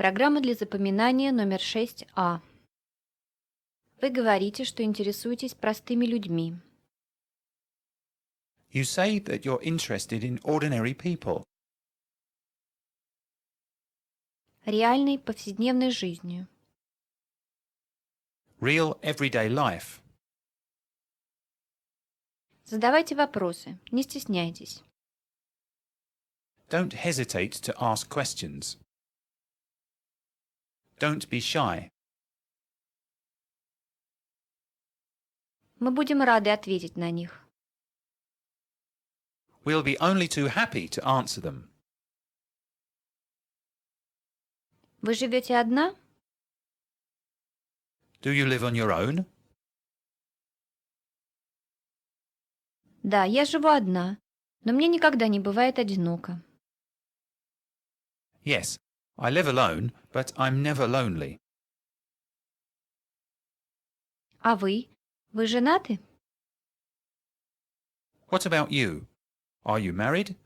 Программа для запоминания номер 6А. Вы говорите, что интересуетесь простыми людьми. You say that you're interested in ordinary people, Реальной повседневной жизнью. real everyday life. Задавайте вопросы, не стесняйтесь. Don't hesitate to ask questions. Don't be shy. Мы будем рады ответить на них. We'll be only too happy to answer them. Вы живете одна? Do you live on your own? Да, я живу одна, но мне никогда не бывает одиноко. Yes, I live alone, but I'm never lonely. А вы? Вы женаты? What about you? Are you married?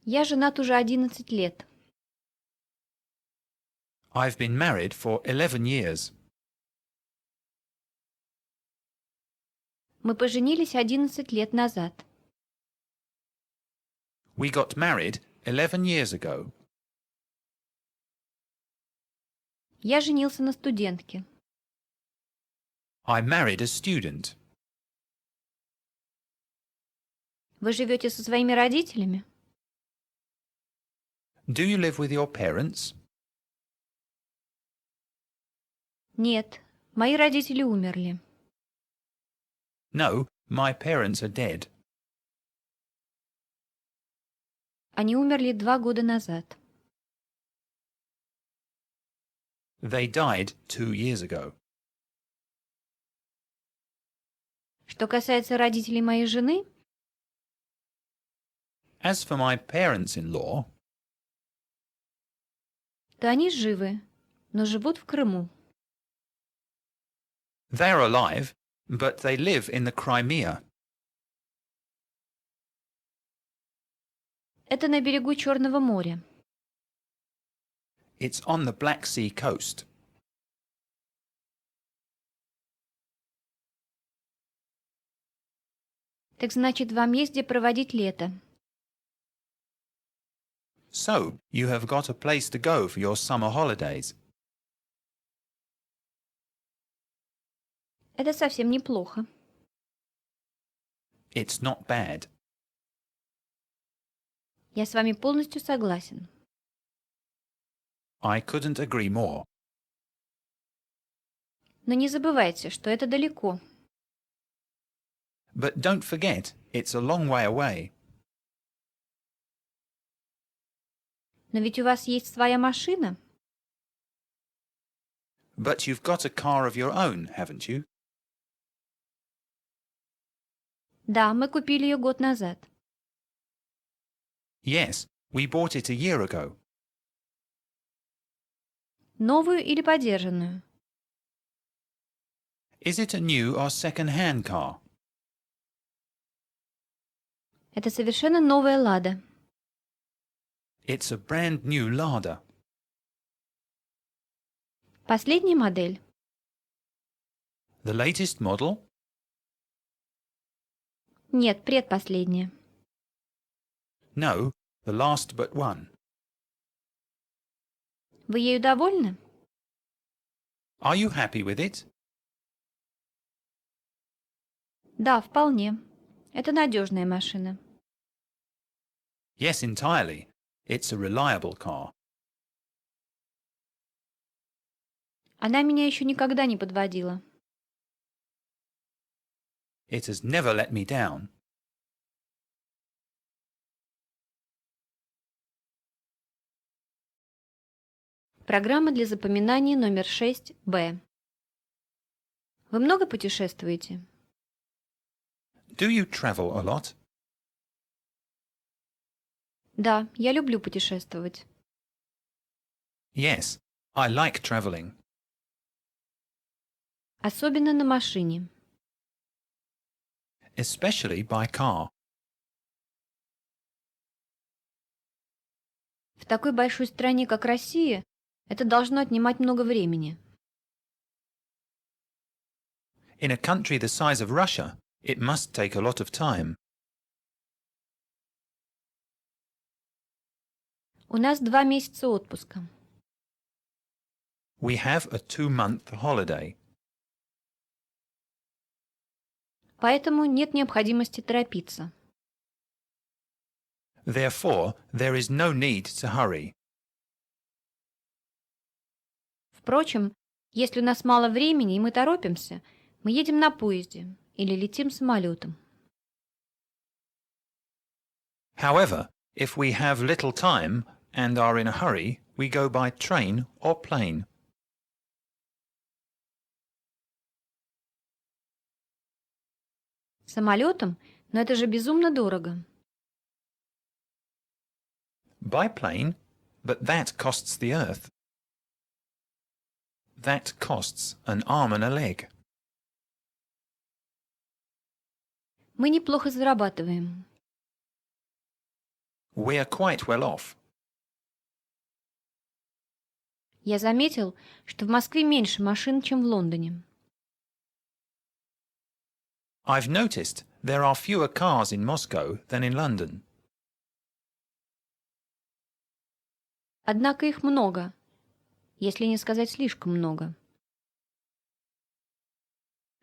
Я женат уже 11 лет. I've been married for 11 years. Мы поженились 11 лет назад. We got married 11 years ago. Я женился на студентке. I married a student. Вы живете со своими родителями? Do you live with your parents? Нет, мои родители умерли. No, my parents are dead. Они умерли 2 года назад. They died 2 years ago. Что касается родителей моей жены, As for my parents-in-law, то они живы, но живут в Крыму. they're alive, but they live in the Crimea. Это на берегу Черного моря. It's on the Black Sea coast. Так значит, вам есть где проводить лето. So, you have got a place to go for your summer holidays. Это совсем неплохо. It's not bad. Я с вами полностью согласен. I couldn't agree more. Но не забывайте, что это далеко. But don't forget, it's a long way away. Но ведь у вас есть своя машина. But you've got a car of your own, haven't you? Да, мы купили ее год назад. Yes, we bought it a year ago. Новую или подержанную? Is it a new or second-hand car? Это совершенно новая «Лада». It's a brand new Lada. Последняя модель. The latest model? Нет, предпоследняя. No, the last but one. Вы ею довольны? Are you happy with it? Да, вполне. Это надежная машина. Yes, entirely. It's a reliable car. Она меня еще никогда не подводила. It has never let me down. Программа для запоминания номер 6Б. Вы много путешествуете? Do you travel a lot? Да, я люблю путешествовать. Yes, I like traveling. Особенно на машине. Especially by car. такой большой стране, как Россия, это должно отнимать много времени. In a country the size of Russia, it must take a lot of time. У нас 2 месяца отпуска. We have a 2-month holiday. Поэтому нет необходимости торопиться. Therefore, there is no need to hurry. Впрочем, если у нас мало времени и мы торопимся, мы едем на поезде или летим самолетом. However, if we have little time and are in a hurry, we go by train or plane. Самолетом? Но это же безумно дорого. By plane? But that costs the earth. That costs an arm and a leg. Мы неплохо зарабатываем. We are quite well off. Я заметил, что в Москве меньше машин, чем в Лондоне. I've noticed there are fewer cars in Moscow than in London. Однако их много, если не сказать слишком много.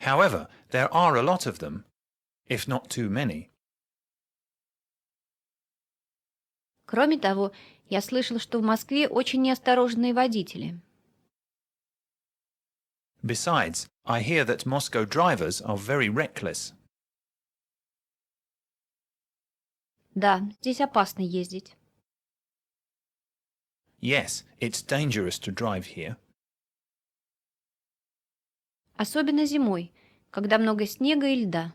However, there are a lot of them, if not too many. Кроме того, я слышал, что в Москве очень неосторожные водители. Besides, I hear that Moscow drivers are very reckless. Да, здесь опасно ездить. Yes, it's dangerous to drive here. Особенно зимой, когда много снега и льда.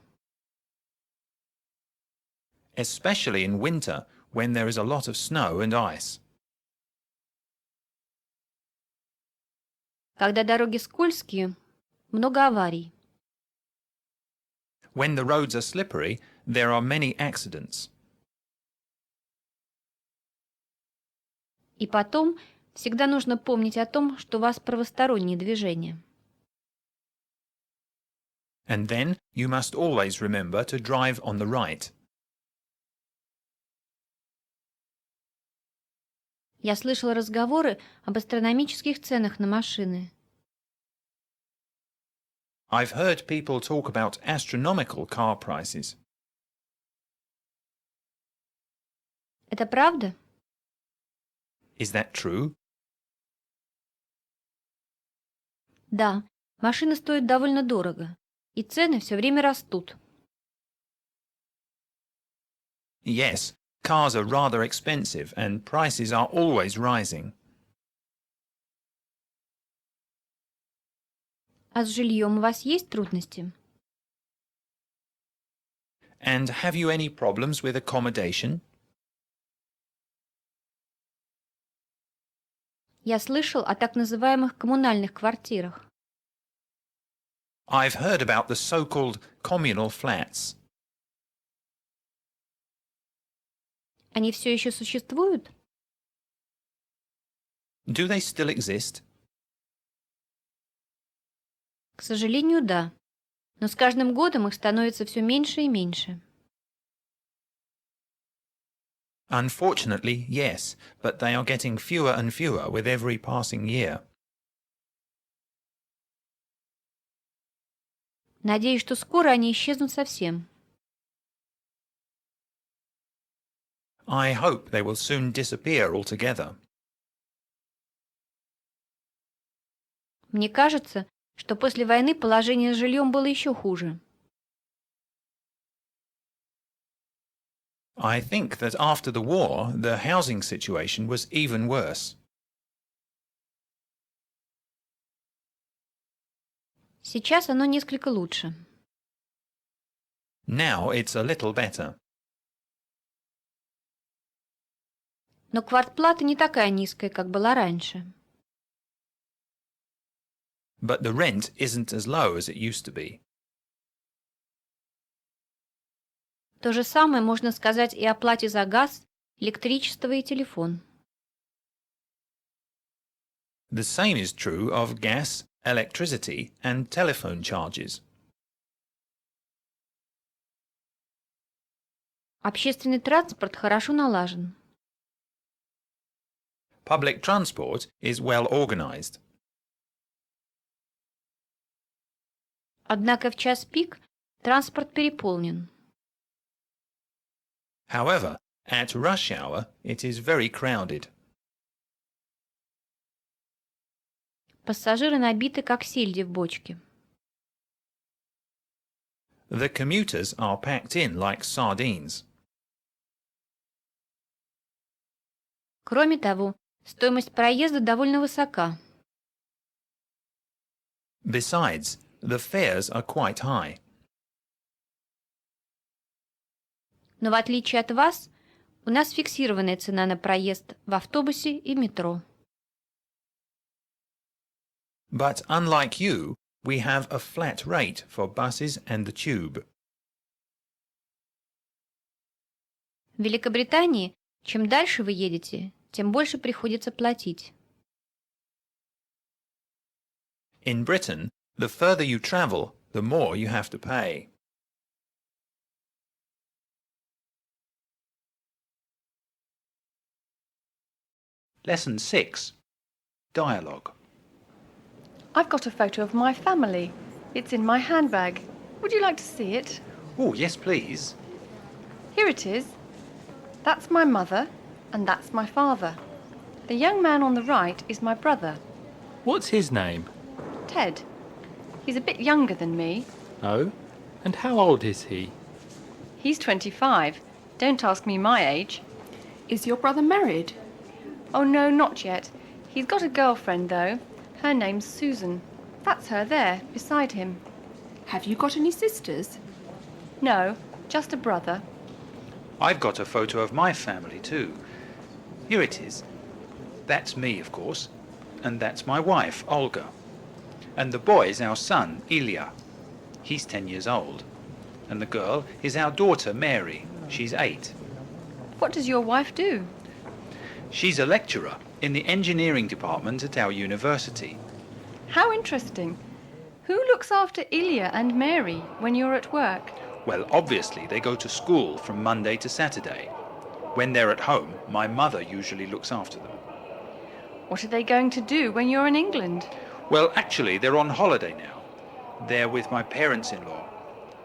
Especially in winter, when there is a lot of snow and ice. Когда дороги скользкие, много аварий. When the roads are slippery, there are many accidents. И потом всегда нужно помнить о том, что у вас правостороннее движение. And then you must always remember to drive on the right. Я слышала разговоры об астрономических ценах на машины. I've heard people talk about astronomical car prices. Это правда? Is that true? Да, машины стоят довольно дорого, и цены все время растут. Yes, cars are rather expensive and prices are always rising. А с жильем у вас есть трудности? And have you any problems with accommodation? Я слышал о так называемых коммунальных квартирах. I've heard about the so-called communal flats. Они все еще существуют? Do they still exist? К сожалению, да. Но с каждым годом их становится все меньше и меньше. Unfortunately, yes, but they are getting fewer and fewer with every passing year. Надеюсь, что скоро они исчезнут совсем. I hope they will soon disappear altogether. Мне кажется, что после войны положение с жильем было еще хуже. I think that after the war, the housing situation was even worse. Сейчас оно несколько лучше. Now it's a little better. Но квартплата не такая низкая, как была раньше. But the rent isn't as low as it used to be. То же самое можно сказать и о плате за газ, электричество и телефон. The same is true of gas, electricity and telephone charges. Общественный транспорт хорошо налажен. Public transport is well organized. Однако в час пик транспорт переполнен. However, at rush hour it is very crowded. Пассажиры набиты, как сельди в бочке. The commuters are packed in like sardines. Кроме того, стоимость проезда довольно высока. Besides, the fares are quite high. Но в отличие от вас, у нас фиксированная цена на проезд в автобусе и метро. But unlike you, we have a flat rate for buses and the tube. В Великобритании, чем дальше вы едете, тем больше приходится платить. In Britain, the further you travel, the more you have to pay. Lesson 6. Dialogue. I've got a photo of my family. It's in my handbag. Would you like to see it? Oh, yes, please. Here it is. That's my mother, and that's my father. The young man on the right is my brother, What's his name? Ted. He's a bit younger than me. Oh, and how old is he? He's 25. Don't ask me my age. Is your brother married? Oh, no, not yet. He's got a girlfriend, though. Her name's Susan. That's her there, beside him. Have you got any sisters? No, just a brother. I've got a photo of my family too. Here it is. That's me, of course. And that's my wife, Olga. And the boy is our son, Ilya. He's 10 years old. And the girl is our daughter, Mary. She's 8. What does your wife do? She's a lecturer in the engineering department at our university. How interesting. Who looks after Ilya and Mary when you're at work? Well, obviously they go to school from Monday to Saturday. When they're at home, my mother usually looks after them. What are they going to do when you're in England? Well, actually, they're on holiday now. They're with my parents-in-law.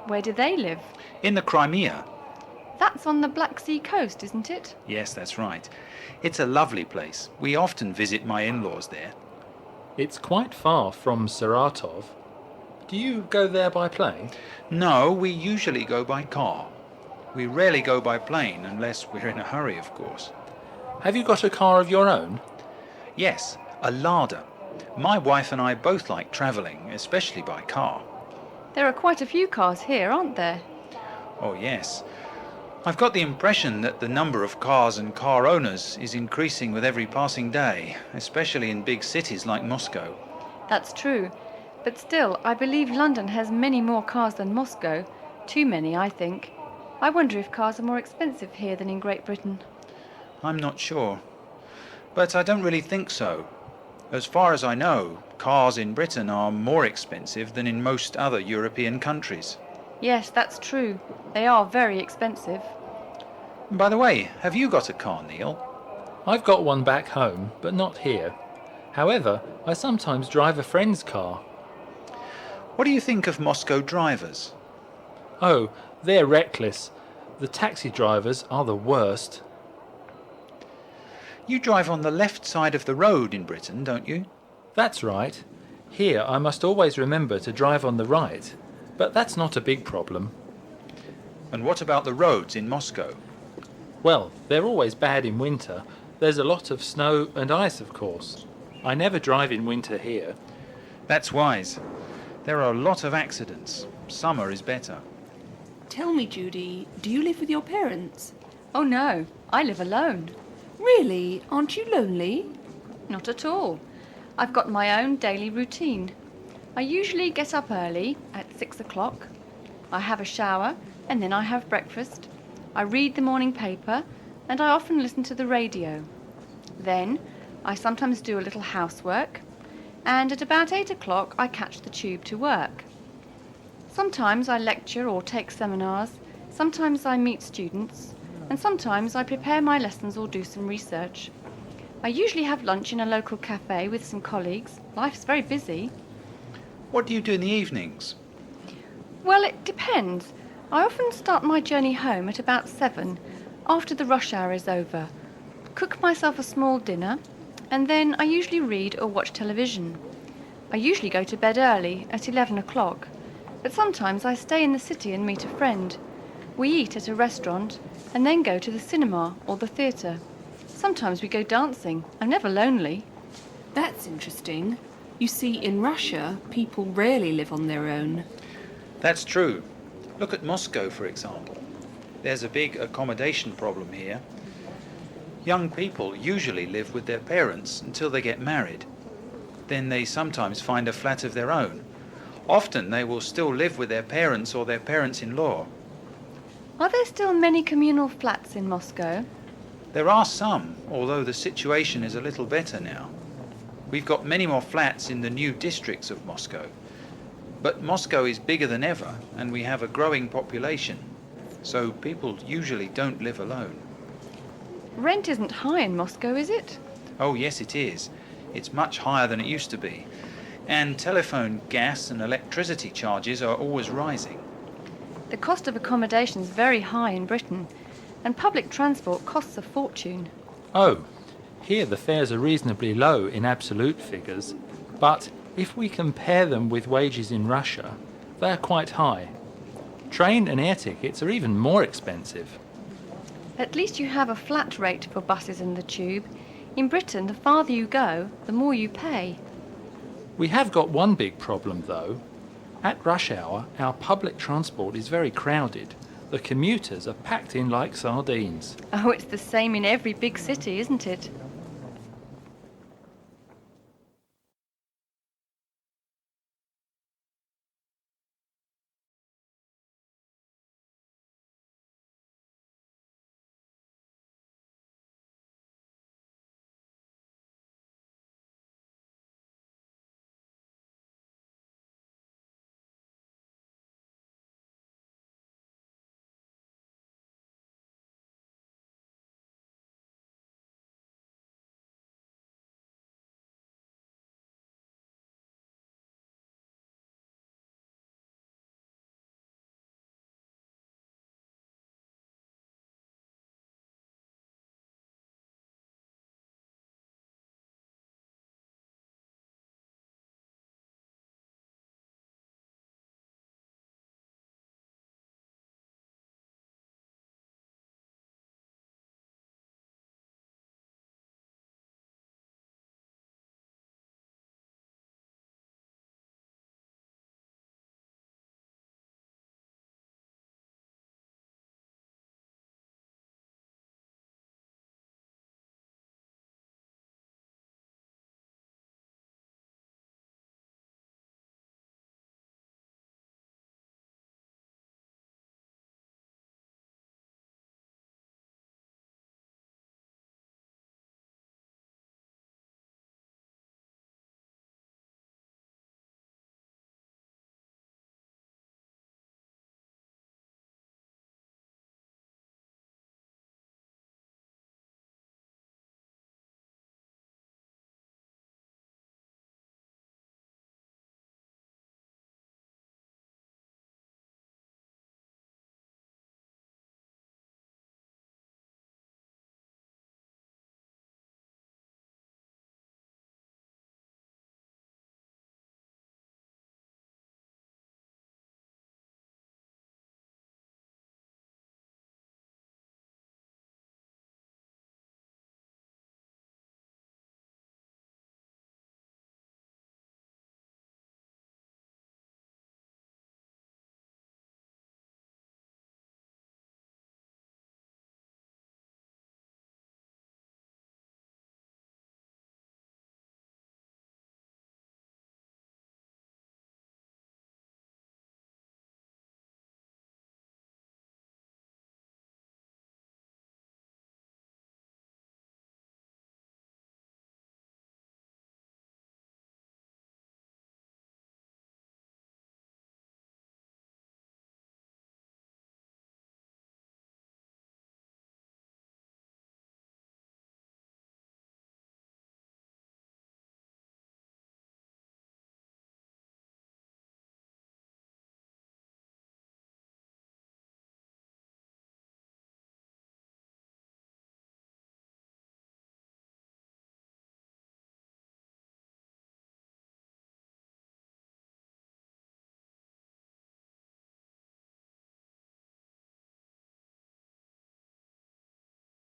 Where do they live? In the Crimea. That's on the Black Sea coast, isn't it? Yes, that's right. It's a lovely place. We often visit my in-laws there. It's quite far from Saratov. Do you go there by plane? No, we usually go by car. We rarely go by plane unless we're in a hurry, of course. Have you got a car of your own? Yes, a Lada. My wife and I both like travelling, especially by car. There are quite a few cars here, aren't there? Oh, yes. I've got the impression that the number of cars and car owners is increasing with every passing day, especially in big cities like Moscow. That's true. But still, I believe London has many more cars than Moscow. Too many, I think. I wonder if cars are more expensive here than in Great Britain. I'm not sure. But I don't really think so. As far as I know, cars in Britain are more expensive than in most other European countries. Yes, that's true. They are very expensive. By the way, have you got a car, Neil? I've got one back home, but not here. However, I sometimes drive a friend's car. What do you think of Moscow drivers? Oh, they're reckless. The taxi drivers are the worst. You drive on the left side of the road in Britain, don't you? That's right. Here I must always remember to drive on the right. But that's not a big problem. And what about the roads in Moscow? Well, they're always bad in winter. There's a lot of snow and ice, of course. I never drive in winter here. That's wise. There are a lot of accidents. Summer is better. Tell me, Judy, do you live with your parents? Oh no, I live alone. Really? Aren't you lonely? Not at all. I've got my own daily routine. I usually get up early at 6 o'clock. I have a shower and then I have breakfast. I read the morning paper and I often listen to the radio. Then I sometimes do a little housework, and at about 8 o'clock I catch the tube to work. Sometimes I lecture or take seminars, sometimes I meet students, and sometimes I prepare my lessons or do some research. I usually have lunch in a local cafe with some colleagues. Life's very busy. What do you do in the evenings? Well, it depends. I often start my journey home at about 7, after the rush hour is over, cook myself a small dinner, and then I usually read or watch television. I usually go to bed early, at 11 o'clock, but sometimes I stay in the city and meet a friend. We eat at a restaurant and then go to the cinema or the theatre. Sometimes we go dancing. I'm never lonely. That's interesting. You see, in Russia, people rarely live on their own. That's true. Look at Moscow, for example. There's a big accommodation problem here. Young people usually live with their parents until they get married. Then they sometimes find a flat of their own. Often they will still live with their parents or their parents-in-law. Are there still many communal flats in Moscow? There are some, although the situation is a little better now. We've got many more flats in the new districts of Moscow. But Moscow is bigger than ever, and we have a growing population, so people usually don't live alone. Rent isn't high in Moscow, is it? Oh yes, it is. It's much higher than it used to be. And telephone, gas and electricity charges are always rising. The cost of accommodation is very high in Britain, and public transport costs a fortune. Oh, here the fares are reasonably low in absolute figures, but if we compare them with wages in Russia, they are quite high. Train and air tickets are even more expensive. At least you have a flat rate for buses and the tube. In Britain, the farther you go, the more you pay. We have got one big problem though. At rush hour, our public transport is very crowded. The commuters are packed in like sardines. Oh, it's the same in every big city, isn't it?